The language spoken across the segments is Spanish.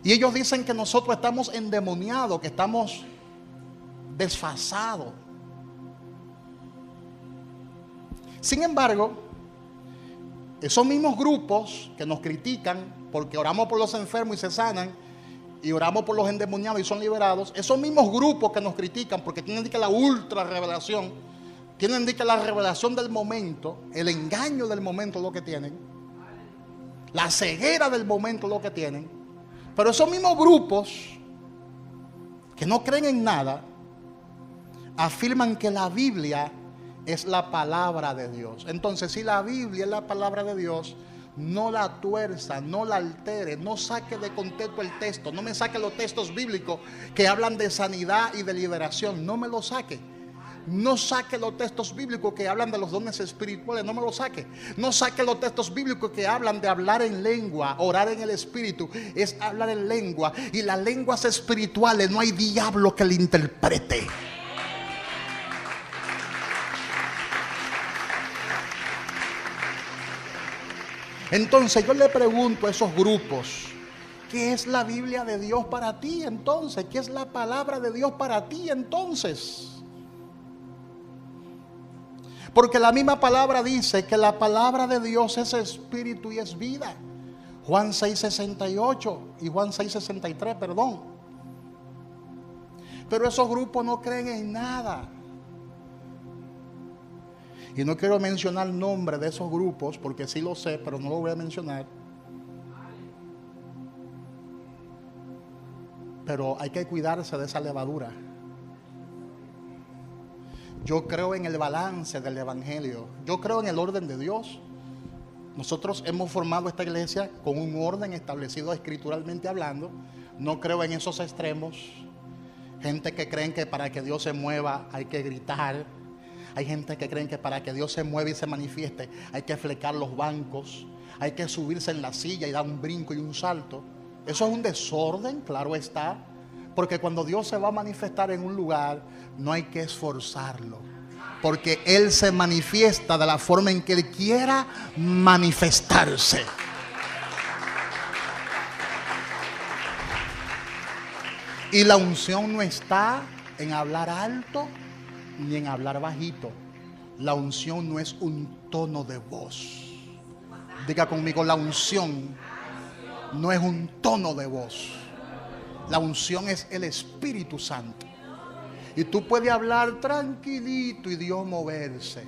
Y ellos dicen que nosotros estamos endemoniados, que estamos desfasados. Sin embargo, esos mismos grupos que nos critican porque oramos por los enfermos y se sanan, y oramos por los endemoniados y son liberados, esos mismos grupos que nos critican porque tienen que la ultra revelación, tienen que la revelación del momento, el engaño del momento lo que tienen, la ceguera del momento lo que tienen, pero esos mismos grupos que no creen en nada afirman que la Biblia es la palabra de Dios. Entonces, si la Biblia es la palabra de Dios, no la tuerza, no la altere, no saque de contexto el texto, no me saque los textos bíblicos que hablan de sanidad y de liberación, no me los saque. No saque los textos bíblicos que hablan de los dones espirituales, no me los saque. No saque los textos bíblicos que hablan de hablar en lengua, orar en el espíritu, es hablar en lengua. Y las lenguas espirituales no hay diablo que le interprete. Entonces yo le pregunto a esos grupos, ¿qué es la Biblia de Dios para ti entonces? ¿Qué es la palabra de Dios para ti entonces? Porque la misma palabra dice que la palabra de Dios es espíritu y es vida. Juan 6:68 y Juan 6:63, perdón. Pero esos grupos no creen en nada. Y no quiero mencionar el nombre de esos grupos porque sí lo sé, pero no lo voy a mencionar. Pero hay que cuidarse de esa levadura. Yo creo en el balance del evangelio. Yo creo en el orden de Dios. Nosotros hemos formado esta iglesia con un orden establecido escrituralmente hablando. No creo en esos extremos. Gente que creen que para que Dios se mueva hay que gritar. Hay gente que creen que para que Dios se mueva y se manifieste hay que flecar los bancos, hay que subirse en la silla y dar un brinco y un salto. Eso es un desorden, claro está, porque cuando Dios se va a manifestar en un lugar no hay que esforzarlo, porque Él se manifiesta de la forma en que Él quiera manifestarse. Y la unción no está en hablar alto ni en hablar bajito. La unción no es un tono de voz. Diga conmigo, la unción no es un tono de voz. La unción es el Espíritu Santo. Y tú puedes hablar tranquilito y Dios moverse.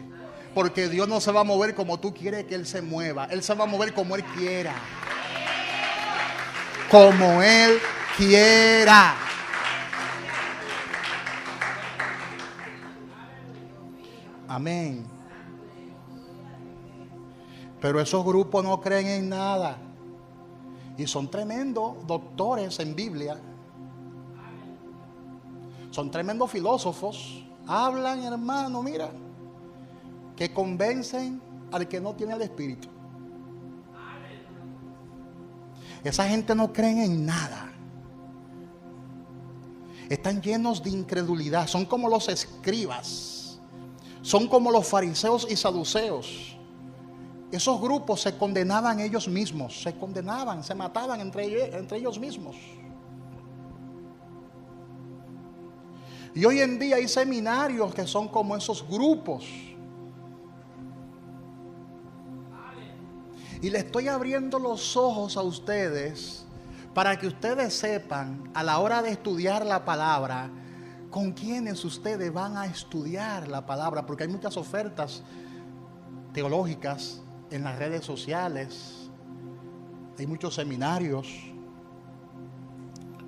Porque Dios no se va a mover como tú quieres que Él se mueva. Él se va a mover como Él quiera. Como Él quiera. Amén. Pero esos grupos no creen en nada. Y son tremendos doctores en Biblia. Son tremendos filósofos. Hablan, hermano, mira, que convencen al que no tiene el Espíritu. Esa gente no cree en nada. Están llenos de incredulidad. Son como los escribas. Son como los fariseos y saduceos. Esos grupos se condenaban ellos mismos. Se condenaban, se mataban entre ellos mismos. Y hoy en día hay seminarios que son como esos grupos. Y le estoy abriendo los ojos a ustedes para que ustedes sepan a la hora de estudiar la palabra con quiénes ustedes van a estudiar la palabra, porque hay muchas ofertas teológicas en las redes sociales, hay muchos seminarios.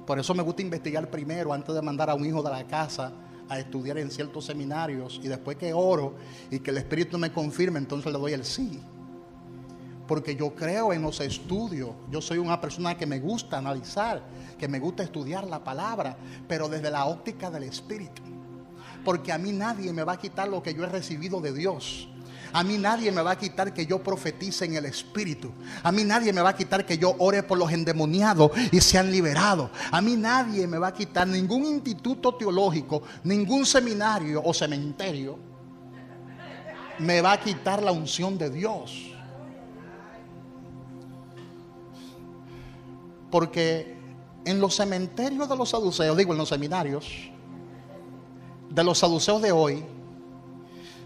Por eso me gusta investigar primero antes de mandar a un hijo de la casa a estudiar en ciertos seminarios, y después que oro y que el Espíritu me confirme, entonces le doy el sí. Porque yo creo en los estudios. Yo soy una persona que me gusta analizar, que me gusta estudiar la palabra, pero desde la óptica del Espíritu. Porque a mí nadie me va a quitar lo que yo he recibido de Dios. A mí nadie me va a quitar que yo profetice en el Espíritu. A mí nadie me va a quitar que yo ore por los endemoniados y sean liberados. A mí nadie me va a quitar, ningún instituto teológico, ningún seminario o cementerio me va a quitar la unción de Dios. Porque En los cementerios de los saduceos, digo en los seminarios de los saduceos de hoy,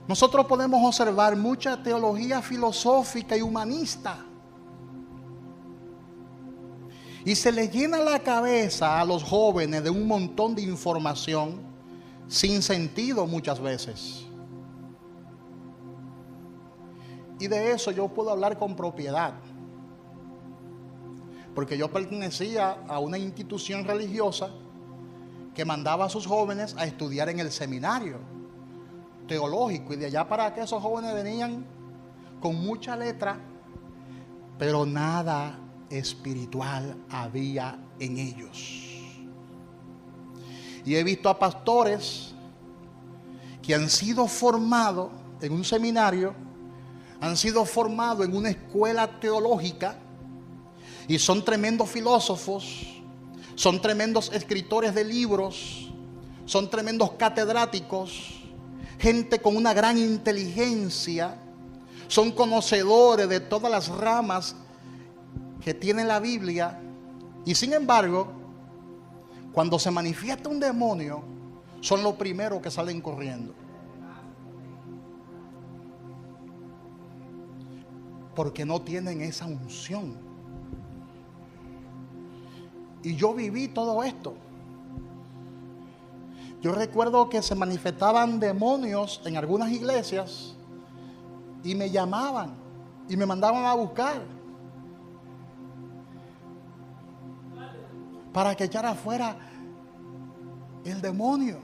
nosotros podemos observar mucha teología filosófica y humanista. Y se les llena la cabeza a los jóvenes de un montón de información sin sentido muchas veces. Y de eso yo puedo hablar con propiedad, porque yo pertenecía a una institución religiosa que mandaba a sus jóvenes a estudiar en el seminario teológico, y de allá para acá esos jóvenes venían con mucha letra, pero nada espiritual había en ellos. Y he visto a pastores que han sido formados en un seminario, han sido formados en una escuela teológica y son tremendos filósofos, son tremendos escritores de libros, son tremendos catedráticos, gente con una gran inteligencia, son conocedores de todas las ramas que tiene la Biblia, y sin embargo, cuando se manifiesta un demonio, son los primeros que salen corriendo. Porque no tienen esa unción. Y yo viví todo esto. Yo recuerdo que se manifestaban demonios en algunas iglesias y me llamaban y me mandaban a buscar para que echara afuera el demonio.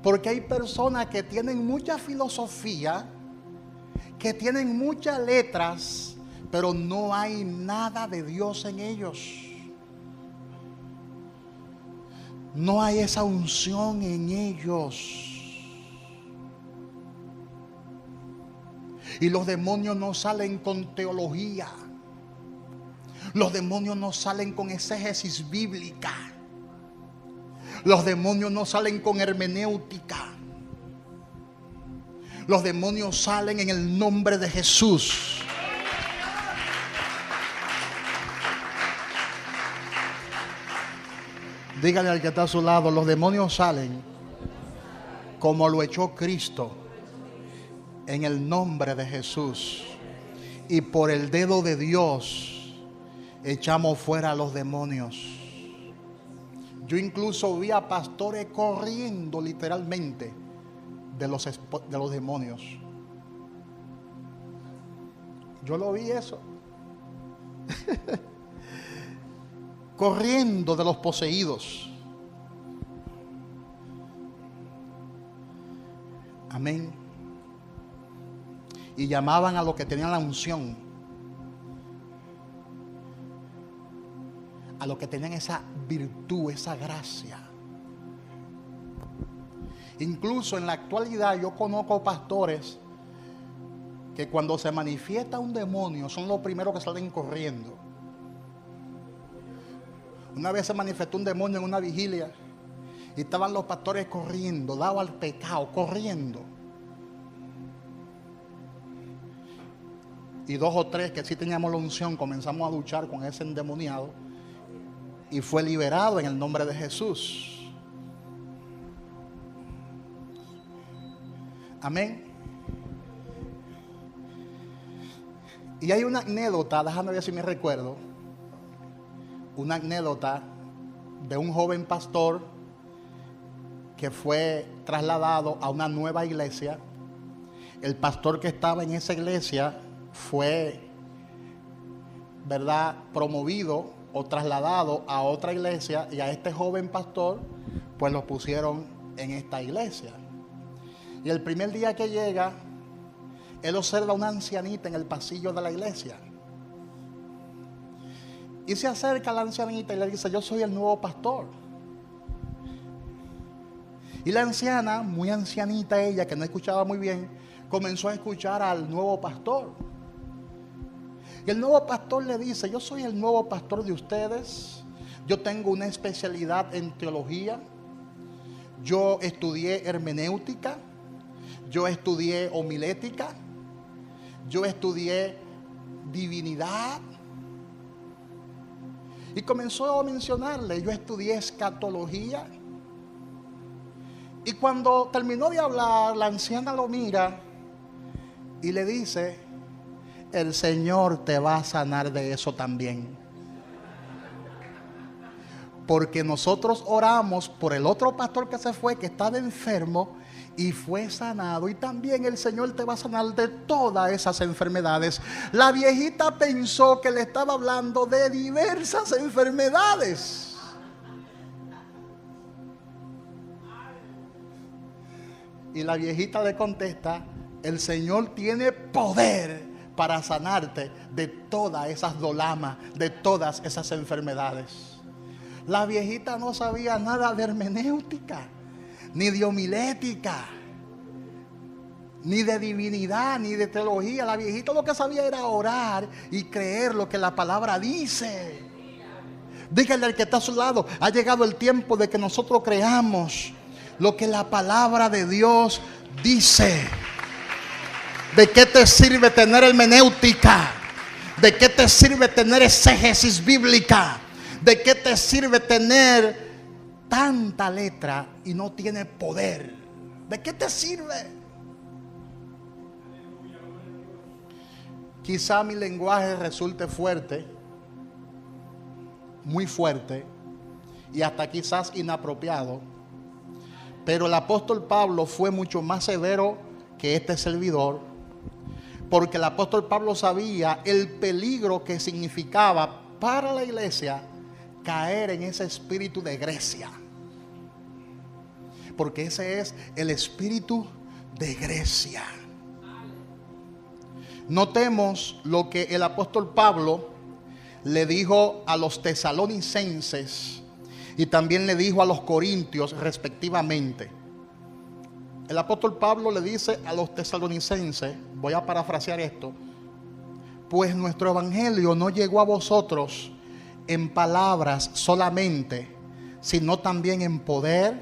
Porque hay personas que tienen mucha filosofía, que tienen muchas letras, pero no hay nada de Dios en ellos. No hay esa unción en ellos. Y los demonios no salen con teología. Los demonios no salen con exégesis bíblica. Los demonios no salen con hermenéutica. Los demonios salen en el nombre de Jesús. Dígale al que está a su lado, los demonios salen como lo echó Cristo, en el nombre de Jesús. Y por el dedo de Dios echamos fuera a los demonios. Yo incluso vi a pastores corriendo literalmente de los demonios. Yo lo vi eso. Corriendo de los poseídos. Amén. Y llamaban a los que tenían la unción, a los que tenían esa virtud, esa gracia. Incluso en la actualidad yo conozco pastores que cuando se manifiesta un demonio son los primeros que salen corriendo. Una vez se manifestó un demonio en una vigilia y estaban los pastores corriendo, dados al pecado, corriendo. Y 2 o 3 que sí teníamos la unción comenzamos a luchar con ese endemoniado y fue liberado en el nombre de Jesús. Amén. Y hay una anécdota, déjame ver si me recuerdo. Una anécdota de un joven pastor que fue trasladado a una nueva iglesia. El pastor que estaba en esa iglesia fue, ¿verdad?, promovido o trasladado a otra iglesia, y a este joven pastor pues lo pusieron en esta iglesia. Y el primer día que llega, él observa a una ancianita en el pasillo de la iglesia. Y se acerca a la ancianita y le dice: yo soy el nuevo pastor. Y la anciana, muy ancianita ella, que no escuchaba muy bien, comenzó a escuchar al nuevo pastor. Y el nuevo pastor le dice: yo soy el nuevo pastor de ustedes. Yo tengo una especialidad en teología. Yo estudié hermenéutica. Yo estudié homilética. Yo estudié divinidad. Y comenzó a mencionarle, yo estudié escatología. Y cuando terminó de hablar, la anciana lo mira y le dice, el Señor te va a sanar de eso también. Porque nosotros oramos por el otro pastor que se fue, que estaba enfermo y fue sanado. Y también el Señor te va a sanar de todas esas enfermedades. La viejita pensó que le estaba hablando de diversas enfermedades. Y la viejita le contesta, el Señor tiene poder para sanarte de todas esas dolamas, de todas esas enfermedades. La viejita no sabía nada de hermenéutica, ni de homilética, ni de divinidad, ni de teología. La viejita lo que sabía era orar y creer lo que la palabra dice. Dígale al que está a su lado, ha llegado el tiempo de que nosotros creamos lo que la palabra de Dios dice. ¿De qué te sirve tener hermenéutica? ¿De qué te sirve tener exégesis bíblica? ¿De qué te sirve tener tanta letra y no tiene poder? ¿De qué te sirve? Quizá mi lenguaje resulte fuerte, muy fuerte, y hasta quizás inapropiado, pero el apóstol Pablo fue mucho más severo que este servidor, porque el apóstol Pablo sabía el peligro que significaba para la iglesia caer en ese espíritu de Grecia. Porque ese es el espíritu de Grecia. Notemos lo que el apóstol Pablo le dijo a los tesalonicenses y también le dijo a los corintios respectivamente. El apóstol Pablo le dice a los tesalonicenses, voy a parafrasear esto, pues nuestro evangelio no llegó a vosotros en palabras solamente, sino también en poder,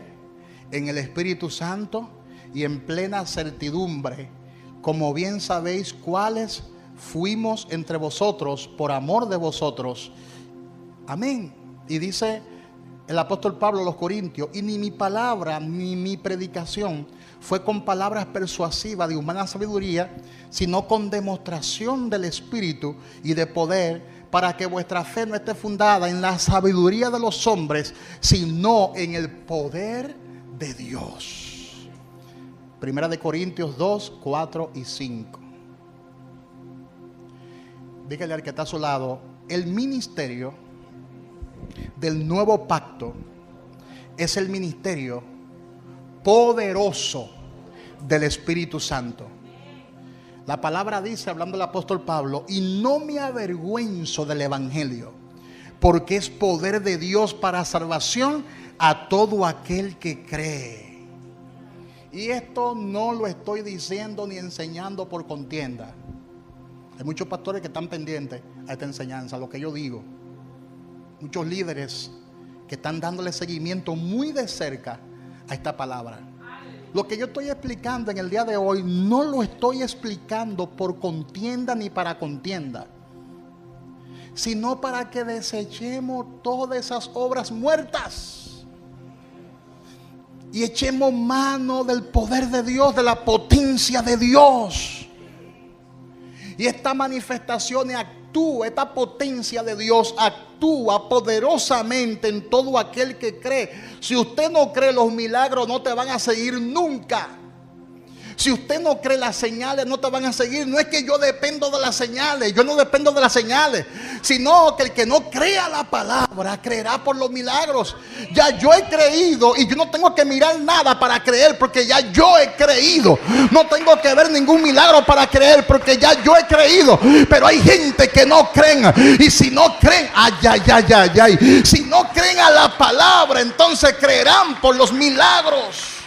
en el Espíritu Santo y en plena certidumbre, como bien sabéis cuáles fuimos entre vosotros por amor de vosotros. Amén. Y dice el apóstol Pablo a los corintios, y ni mi palabra ni mi predicación fue con palabras persuasivas de humana sabiduría, sino con demostración del Espíritu y de poder, para que vuestra fe no esté fundada en la sabiduría de los hombres, sino en el poder de Dios. Primera de Corintios 2, 4 y 5. Dígale al que está a su lado, el ministerio del nuevo pacto es el ministerio poderoso del Espíritu Santo. La palabra dice, hablando el apóstol Pablo, y no me avergüenzo del evangelio, porque es poder de Dios para salvación a todo aquel que cree. Y esto no lo estoy diciendo ni enseñando por contienda. Hay muchos pastores que están pendientes a esta enseñanza, a lo que yo digo. Muchos líderes que están dándole seguimiento muy de cerca a esta palabra. Lo que yo estoy explicando en el día de hoy no lo estoy explicando por contienda ni para contienda, sino para que desechemos todas esas obras muertas y echemos mano del poder de Dios, de la potencia de Dios. Y esta manifestación actúa, esta potencia de Dios actúa poderosamente en todo aquel que cree. Si usted no cree, los milagros no te van a seguir nunca. Si usted no cree, las señales no te van a seguir. No es que yo dependo de las señales, yo no dependo de las señales, sino que el que no crea la palabra creerá por los milagros. Ya yo he creído y yo no tengo que mirar nada para creer, porque ya yo he creído. No tengo que ver ningún milagro para creer, porque ya yo he creído. Pero hay gente que no creen, y si no creen, si no creen a la palabra, entonces creerán por los milagros.